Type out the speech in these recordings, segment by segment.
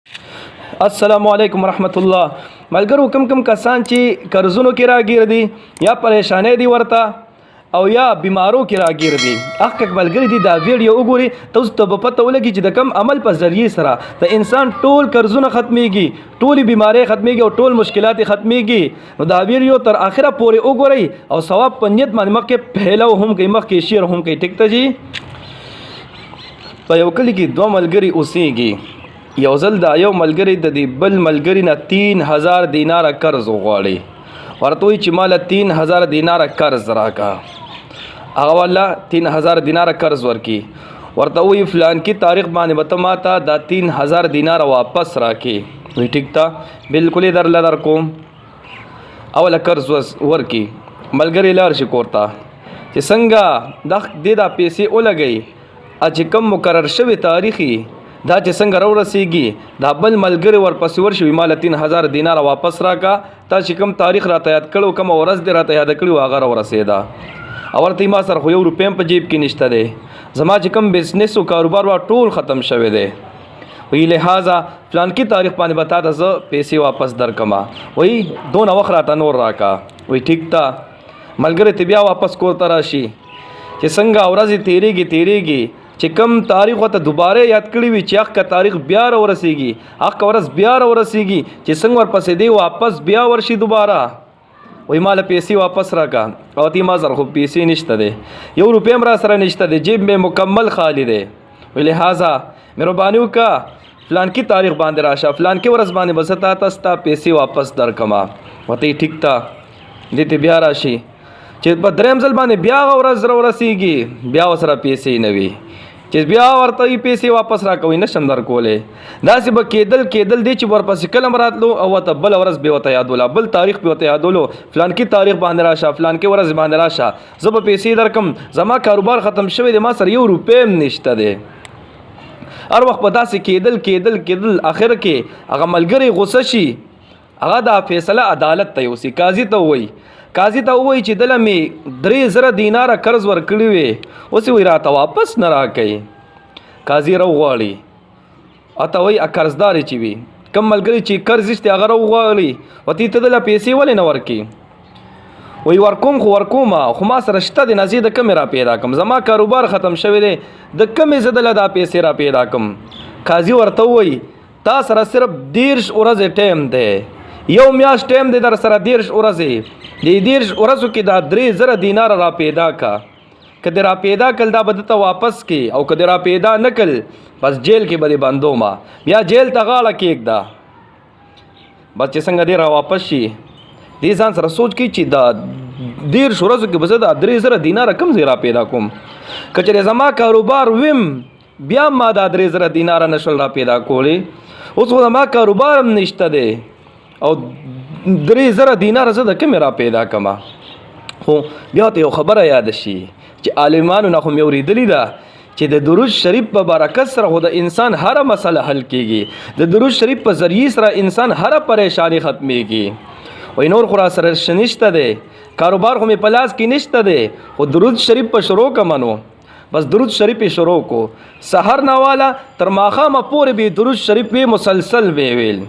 السلام علیکم ورحمۃ الله. ملګرو کم کسان چې قرضونو کې راګیر دي یا پریشانې دي ورته او یا بیمارو کې راګیر دي، هغه ملګری دي دا ویډیو وګوري تاسو ته به پته ولګي چې د کم عمل په ذریعه سره د انسان ټول قرضونه ختميږي، ټول بیماری ختميږي او ټول مشکلات ختميږي. نو دا ویډیو تر اخره پورې وګورئ او ثواب په نیت باندې مخکې پهلو هم کوي، مخکې شیر هم کوي. ټیک ته جی. په یو کلی کې دوه ملګری اوسېږي. یو ځل دا یو ملګری د دې بل ملګری نه 3000 دیناره قرض وغواړي، ورته وایي چې مال 3000 دیناره قرض راکا. هغه والا 3000 دیناره قرض ورکی، ورته وایي فلان کی تاریخ باندې به ته ماته دا 3000 دیناره واپس راکې. وایي ټیک ته بالکل درله در کوم. اوله قرض ورکی، ملګری لاړ شي کور ته چې څنګه دا پیسې ولګئ، چې کوم مقرر شوی تاریخي دا چې څنګه راورسیږي دا بل ملګری ورپسې ورشي مال 3000 دیناره واپس راکا. تا چې کوم تاریخ راته یاد کړو، کوم ورځ دې راته یاد کړو، هغه راورسېده. او ورته ما سره خو یو روپۍ په جیب کې نشته دی، زما چې کوم بزنس او کاروبار وا ټول ختم شوی دی. وی لہذا فلان کی تاریخ باندې بتا ته زه پیسې واپس درکما. وی دونه وخت راته نور راکا. وی ټیک تا. ملګری ته بیا واپس کور ته راشي چې څنګه ورځې تیریږي چې کم تاریخ ته دوباره یاد کړی وي چې هغه تاریخ بیا ورسیږي، هغه ورځ بیا ورسیږي چې څنګه ورپسې دی واپس بیا ورشي دوباره. وای مال پیسې واپس راکا. او تی ما سره خو پیسې نشته دی، یو روپۍ هم را سره نشته دی، جیب مې مکمل خالی دی. وی لہذا مهرباني وکړه فلان کی تاریخ باندې راشه، فلان کی ورځ باندې بستا تاستا پیسې واپس درکما. وته ټیک تا. دې ته بیا راشي چې په دریم ځل باندې بیا ورځ ورسیږي، بیا وسره پیسې نه وي چې بیا ورته پیسې واپس راکوي، نشم در کولې. داسې به کېدل دی چې ورپسې کلم راتلو او ته بل ورځ به ورته یادوله، بل تاریخ به ورته یادولو، فلان کی تاریخ باندې راشه، فلان کی ورځ باندې راشه، زه به پیسې درکم، زما کاروبار ختم شوی دی، ما سره یو روپۍ هم نشته دی. هر وخت به داسې کېدل آخر کې هغه ملګری غوسه شي، هغه دا فیصله عدالت ته یوسي، قاضي ته وایي چې دله مې 3000 دیناره قرض ورکړي وي، اوس وی راته واپس نه راکړي. قاضي راوغواړي، اته وایي قرضدار چې وي کم ملګری چې قرض یې هغه راوغواړي، وتی ته دله پیسې ولې نه ورکړي. وی ورکوم خو ورکومه، خو ما سره شته د نزی د کمې را پیدا کم، زما کاروبار ختم شوی دی، د کمې زه دله دا پیسې را پیدا کم. قاضي ورته وایي تا سره صرف 30 ورځې ټایم دی، یو میاشت ټایم دی در سره 30 ورځې. د 30 ورځو کې دا 3000 دیناره را پیدا کا. که دې را پیدا کړل دا به ته واپس کی، او که دې را پیدا نه کړل بس جیل کې به بندو ما، بیا جیل ته غاړه کېږده. بس چې څنګه دې را واپس شي دې ځان سره سوچ کی چې دا 30 ورځو کې به زه دا 3000 دیناره کم ځای را پیدا کوم. که چېرې زما کاروبار ویم بیا ما دا 3000 دیناره نشل را پیدا کولی، اوس خو زما کاروبار هم نشته دی او 3000 دیناره زه د کومې را پیدا کما. خو بیا ته یو خبره یاد شي چې عالمانو نه خو مې اورېدلې ده چې د درود شریف په برکت سره خو د انسان هره مسله حل کېږي، د درود شریف په ذریعه سره انسان هره پریشانی ختمېږي. وای نور خو را سره نشته دی، کاروبار خو مې په لاس کې نشته دی، خو درود شریف په شروع کمنو، بس درود شریف شروع کو، سحر نواله تر ماښامه پورې به درود شریف وی مسلسل ویل،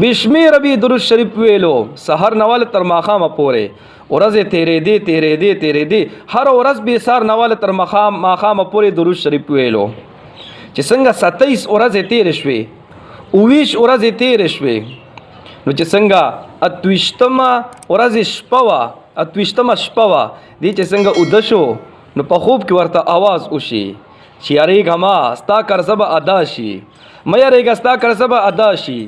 بشمیر به درود شریف ویلو، سحر نواله تر ماښامه پورې. ورځې تیرې دی هر ورځ به سحر نواله تر ماښامه پورې درود شریف ویلو. چې څنګه 27 ورځې تیرې شوې، 29 ورځې تیرې شوې، نو چې څنګه 28مه ورځ شپه وه، 28مه شپه وه، دې چې څنګه اوده شو نو په خوب کې ورته आवाज وشي چې یارېږه ما ستا قرضه به ادا شي، مه یارېږه ستا قرضه به ادا شي.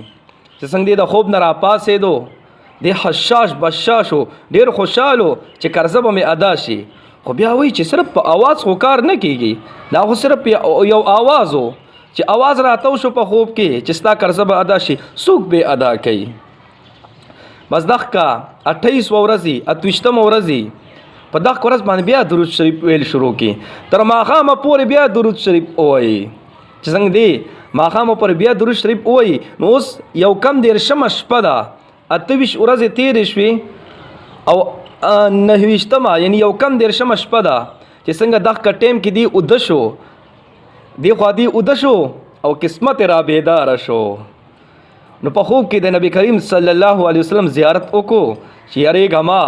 چې څنګه د خوب نه راپاڅېدو د حشاش بشاشو ډېر خوشحالو چې قرضه به مې ادا شي. خو بیا وایي چې صرف په آواز خو کار نه کېږي، دا خو صرف یو آواز و چې آواز راتاو شو په خوب کې چې ستا قرضه به ادا شي، څوک به ادا کوي. بس دغه 28 ورځې 28مه ورځې په دغه ورځ باندې بیا درود شریف ویل شروع کی، تر ماښامه پورې بیا درود شریف وایي. چې څنګه دی ماښامه پورې بیا درود شریف وایي، نو اوس یو کم 13مه شپه ده، 28 ورځې تیرې شوې او 29مه یعنی یو کم 13مه شپه ده. چې څنګه دغه ټایم کې دی اوده شو، دی خوا دی اوده شو او قسمت را بیدار شو. نو په خوب کې د نبی کریم صلی الله علیه وسلم زیارت وکړو چې یریږه ما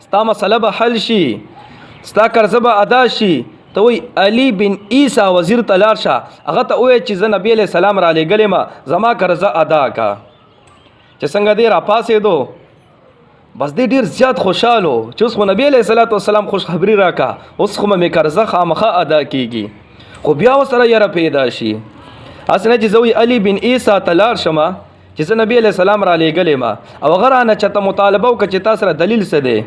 ستا مسله به حل شي، ستا قرضه به ادا شي. ته وایي علي بن عیسی وزیر ته لاړ شه، هغه ته ووایه چې زه نبي علیه السلام را لېږلی ما، زما قرضه ادا کا. چې څنګه دی را پاسېدو بس دی ډېر زیات خوشحال و چې اوس خو نبي علیه السلام خوشخبري راکا، اوس خو مې قرضه خامخا ادا کېږي. خو بیا ورسره یره پیدا شي. هسې نه چې زه وایي علي بن عیسی ته لاړ شمه چې زه نبي علیه السلام را لېږلی ما، او هغه رانه چېرته مطالبه وکړه چې تا سره دلیل څه دی،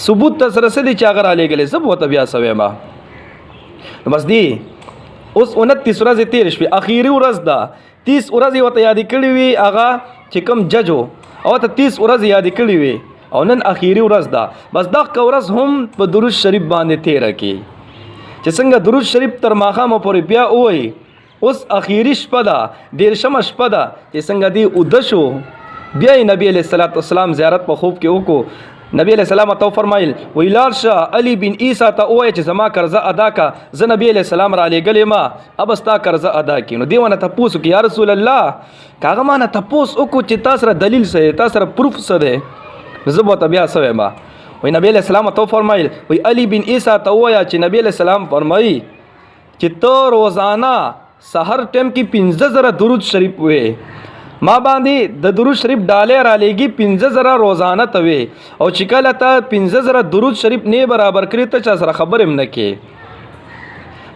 ثبوت تا سره څه دی چې هغه را لېږلی، زه به ورته بیا څه وایم. نو بس دی اوس 29 ورځې تېرې شوې، اخري ورځ ده. 30 ورځې ورته یادې کړې وي هغه چې کوم جج و، او ته 30 ورځې یادې کړې وي، او نن اخري ورځ ده. بس دغه ورځ هم په درود شریف باندې تېره کړي چې څنګه درود شریف تر ماښامه پورې بیا ووایي. اوس اخیری شپه ده، 13مه شپه ده چې څنګه دی اوده شو، بیا یې نبي علیه السلام زیارت په خوب کې وکړو. نبی علیه السلام ته وفرمایل وی لاړ شه علي بن عیسی ته ووایه چې زما قرضه ادا کا، زه نبي علیه السلام را لېږلی ما، اب ستا قرضه ادا کړي. نو دی ونه تپوس وکړي یا رسول الله، که هغه ما نه تپوس وکړو چې تا سره دلیل څه دی، تا سره پروف څه دی، زه به ورته بیا څه وایم. وی نبی علیه السلام ته وفرمایل وی علي بن عیسی ته ووایه چې نبی علیه السلام فرمایي چې ته روزانه سحر ټیم کې 15,000 درود شریف وې، ما باندې د درود شریف ډالۍ را لېږي 15,000 روزانه ته وې، او چې کله ته 15,000 درود شریف نه برابر کړې ته چا سره خبر هم نه کې.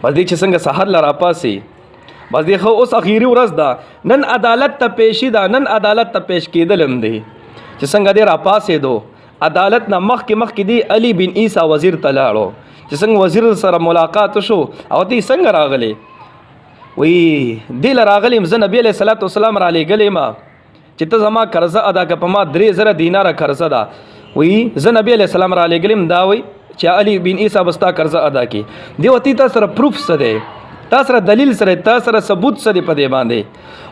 بس دی چې څنګه سحر له راپاسي، بس دی خو اوس اخیری ورځ ده، نن عدالت ته پیشي ده، نن عدالت ته پیش کېدل هم دی. چې څنګه دی راپاسېدو عدالت نه مخکې دی علي بن عیسی وزیر ته لاړو. چې څنګه وزیر سره ملاقات شو او تی څنګه راغلی، وی دی له راغلیم زه نبي علیه السلام را لېږلی ما چې ته زما قرضه ادا که، په ما 3,000 دیناره قرضه ده. وی زه نبي علیه السلام را لېږلیم دا وی چې علي بن عیسی به ستا قرضه ادا کړي. دی ورته تا سره پروف څه دی، تا سره دلیل سره، تا سره ثبوت څه دی په دې باندې.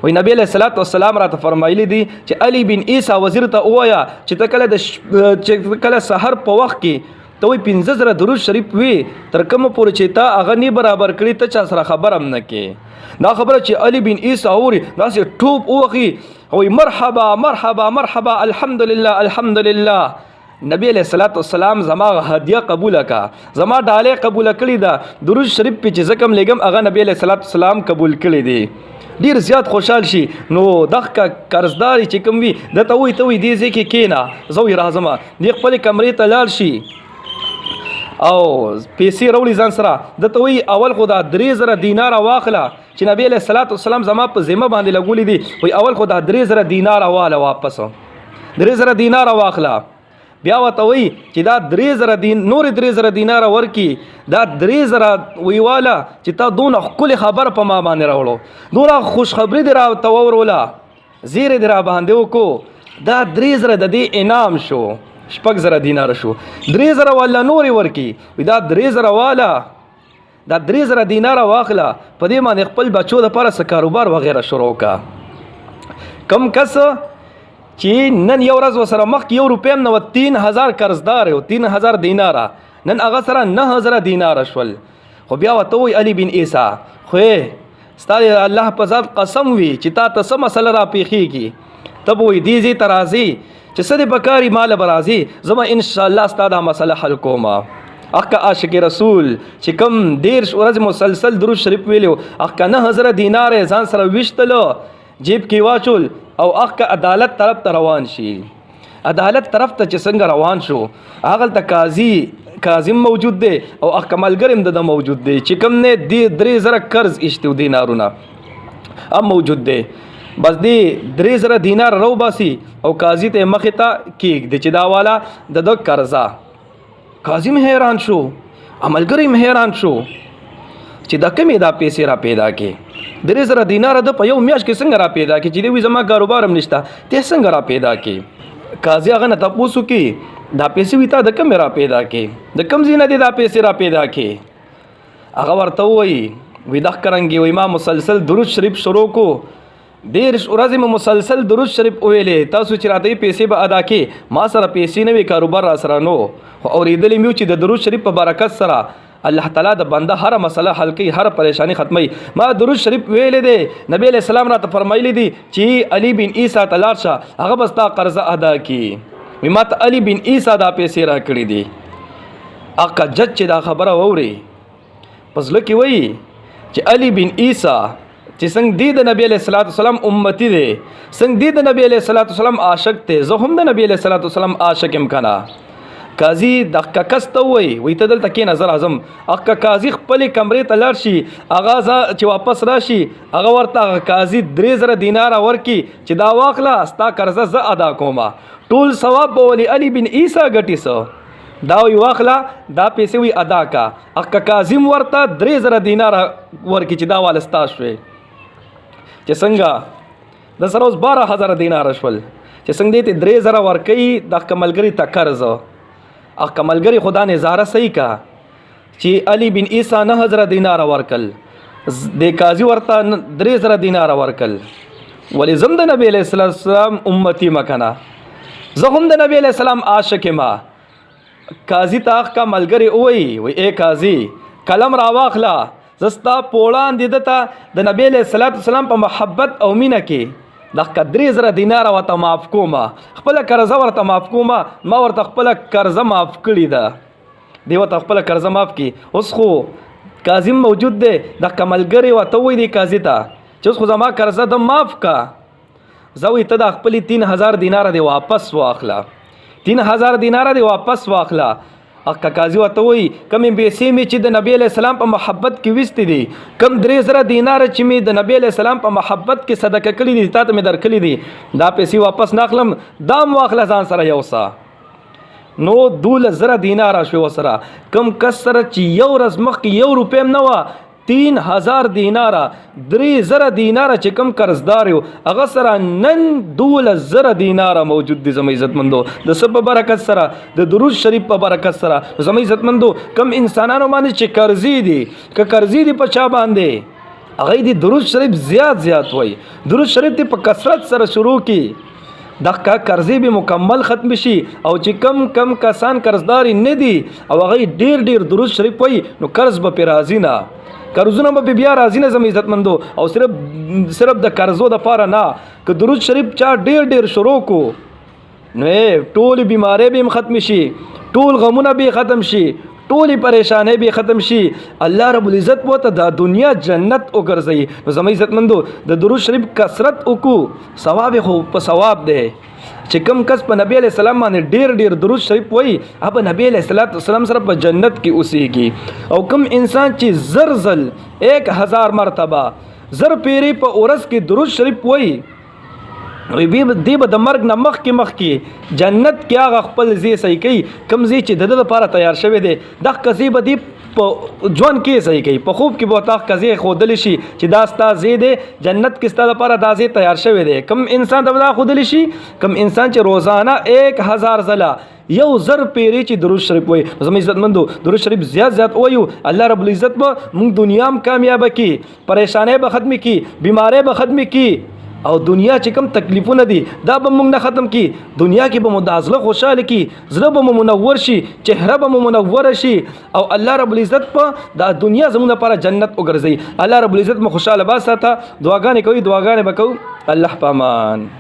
وی نبي علیه السلام راته فرمایلی دي چې علي بن عیسی وزیر ته ووایه چې ته کله سحر په وخت کې ته وایي 15,000 درود شریف وي، تر کومه پورې چې تا هغه نه برابر کړي ته چا سره خبر هم نه کې. دا خبره چې علي بن عیسی اوري داسې ټوپ ووخي، وایي مرحبا مرحبا مرحبا الحمدلله الحمدلله. نبی علیه السلام زما هدیه قبوله کا، زما ډالۍ قبوله کړې ده، درود شریف پې چې زه کوم لېږم هغه نبی علیه السلام قبول کړی دی. ډېر زیات خوشحال شي. نو دغه قرضداري چې کوم وي درته وایي ته وایي دې ځای کې کښېنه، زه وایي راځمه، دې خپلې کمرې ته لاړ شي او پیسې راوړي ځان سره. درته وایي اول خو دا 3,000 دیناره واخله چې نبی علیه السلام زما په ذمه باندې لګولي دي. وایي اول خو دا 3,000 دیناره واله واپس، 3,000 دیناره واخله. بیا ورته وایي چې دا 3,000 نورې 3,000 دیناره ورکي، دا 3,000 ویواله چې تا دونه ښکلې خبر په ما باندې راوړو، دونه خوشخبري دې راته ووروله، زیری دې را باندې وکړو، دا 3,000 د دې انعام شو، 6,000 دیناره شو. 3,000 والا نورې ورکي، دا 3,000 والا دا 3,000 دیناره واخله، په دې باندې خپل بچو دپاره څه کاروبار وغیره شروع کا. کم کس چې نن یو ورځ ورسره مخکې 1 روپۍ هم نه وه، 3,000 قرضدار و، 3,000 دیناره، نن هغه سره 9,000 دیناره شول. خو بیا ورته وایي علي بن عیسی خو ستا د الله په ذات قسم وي چې تا ته څه مسله را پیښېږي، ته به وایي دې ځای ته راځې چې څه دې پکاري ماله به راځي، زه به انشاءالله ستا دا مسله حل کومه. اخ که عاشق رسول چې کوم 13 ورځې مسلسل درود شریف ویلو، اخ که 9,000 دیناره ځان سره ویشتلو جیب کې واچول، او اخ که عدالت طرف ته روان شي. عدالت طرف ته چې څنګه روان شو هغلته قاضي موجود دی او اخ که ملګری هم د موجود دی چې کوم نه 3,000 قرض ایشتو دینارونه هم موجود دی. بس دی 3,000 دینار رو باسي او قاضي ته مخې ته کېږدي چې دا والا د قرضه. قاضي هم حیران شو، عملګری هم حیران شو چې دا کمې دا پیسې را پیدا کې، 3,000 دیناره د په یو میاشت کې څنګه را پیدا کې، چې دی وایي زما کاروبار هم نشته، ته څنګه را پیدا کې. قاضي هغه نه تپوس وکړي دا پیسې وي تا د کومې را پیدا کې، د کوم ځای نه دی دا پیسې را پیدا کې. هغه ورته وایي وایي دغه رنګې وایي ما مسلسل درود شریف شروع کو، 13 ورځې مې مسلسل درود شریف ویلې، تاسو چې راته پیسې به ادا کې، ما سره پیسې نه وي، کاروبار را سره نو، خو اورېدلې مې چې د درود شریف په برکت سره الله تعالی د بنده هر مسله حل کوي، هر پریشانی ختمي. ما درود شریف ویلې دی، نبی علیہ السلام راته فرمایلی دی چې علی بن عیسی ته لاړ شه، هغه بس تا قرض ادا کی. ما ته علی بن عیسی دا پیسې را کړې دي. اقا جج چې دا خبره ووري پس لکه وایي چې علی بن عیسی چې څنګه دی د نبی علیہ السلام امتی دی، څنګه دی د نبی علیہ السلام عاشق ته، زه هم د نبی علیہ السلام عاشق یم کنه. قاضي د کس ته وای ته دلته کې نظر اعظم اقا قاضي خپل کمرې ته لاړ شي، اغاز چې واپس راشي، هغه ورته قاضي 3000 دینار ورکی چې دا واخله ستا قرضه زه ادا کومه، ټول ثواب به ولي علی بن عیسی ګټي سو دا وی واخله دا پیسې وی ادا کا. اقا قاضي ورته 3000 دینار ورکی چې دا والستا شوي، چې څنګه د سره اوس 12000 دینار شول، چې څنګه دې 3000 ورکی د کملګری ته قرض. کملګری خدا نے زاره صحیح کا چې علی بن عیسی 9000 دینار ورکل، د قاضي ورته 3000 دینار ورکل. ولی زم د نبی علیہ السلام امتی مکنه، زه هم د نبی علیہ السلام عاشق ما. قاضي تاخ کا ملګری وای اے قاضي قلم را واخلا، زستا پوړان دي دته د نبی علیہ السلام په محبت او مینه کې د 3000 دینار ورته معاف کومه، خپل قرضه ورته معاف کومه، ما ورته خپل قرضه معاف کړی ده، دی ورته خپل قرضه معاف کی. اوس خو قاضي موجود دی، د کملګری ورته وای دی قاضي ته چې اوس خو زما قرضه د معاف کا، زوی ته د خپل 3000 دینار دی واپس واخله، 3000 دینار دی واپس واخله. اقا قاضي ورته وای کمې پیسې مې چې د نبی علیہ السلام په محبت کې وستې دي، کم 3000 دینار چې مې د نبی علیہ السلام په محبت کې صدقه کړې دي تا ته مې درکړې دي، دا پیسې واپس ناخلم، دام واخله ځان سره یو سا. نو 12000 دینار شو سره، کم کس سره چې یو ورځ مخکې 1 روپۍ نه وه، 3000 دینار 3000 دینار چې کم قرضدار یو هغه سره نن 12000 دینار موجود دي. زما عزتمندو د سب برکت سره، د درود شریف په برکت سره زما عزتمندو کم انسانانو باندې چې قرضې دي که قرضې دي په چا باندې هغه دي درود شریف زیات وای، درود شریف ته په کثرت سره شروع کی دغه قرضې به مکمل ختم شي. او چې کم کسان قرضداري نه دي او هغه ډیر درود شریف وای نو قرض به پر راضی نه، قرضونه به بیا راځي نه زمو عزتمندو. او صرف د قرضو د پاره نه که درود شریف چا ډیر شروع کو نو ټول بیماری به ختم شي، ټول غمونه به ختم شي، ټول پریشانې به ختم شي، الله رب العزت وته د دنیا جنت وګرځي. نو زمو عزتمندو د درود شریف کثرت وکړو، ثواب خو په ثواب دی. چې کم کس په نبی علیہ السلام باندې ډیر درود شریف وای اب نبی علیہ السلام سره په جنت کې اوسېږي. او کم انسان چې زر 1000 مرتبه زر پیری په اورس کې درود شریف وای وی دی به د مرګ نه مخکې جنت کې هغه خپل ځای صحیح کوي، کم ځای چې د لپاره تیار شوی دی د قضیه به دی په ژوند کې صحیح کوي، په خوب کې به تا قضیه خودل شي چې دا ستا ځای دی جنت کې ستا لپاره دا ځای تیار شوی دی. کم انسان ته دا خودل شي، کم انسان چې روزانه 1000 ځله یو زر پیری چې درود شریف وای. زمو عزتمندو درود شریف زیات وایو، الله رب العزت به موږ دنیا هم کامیاب کی، پریشانې به ختم کی، بیماری به ختم کی، او دنیا چې کوم تکلیفونه دي دا به موږ نه ختم کی. دنیا کې به مو د ازله خوشاله کی، زړه به مو منور شي، چهره به مو منور شي، او الله رب العزت په دا دنیا زموږ لپاره جنت وګرځي. الله رب العزت مو خوشاله باساته. دعاګانې کوي، دعاګانې وکړو. الله پامان.